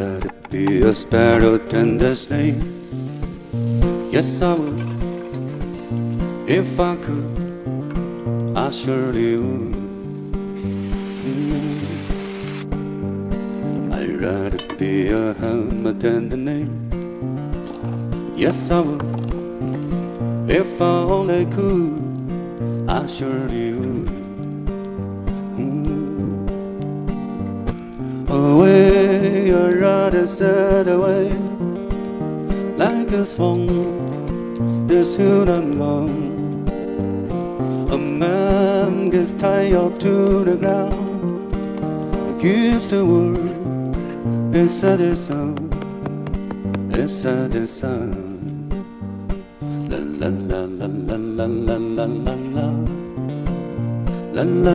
rather be a sparrow than the snake. Yes, I would. If I could, I surely would. I'd rather be a hermit than the snake. Yes, I would. If I only could, I surely would. Away, I'd rather set away like a swan, this soon and gone. A man gets tied up to the ground, gives the word inside his soul, inside his sound. La la la la la la la la la la la.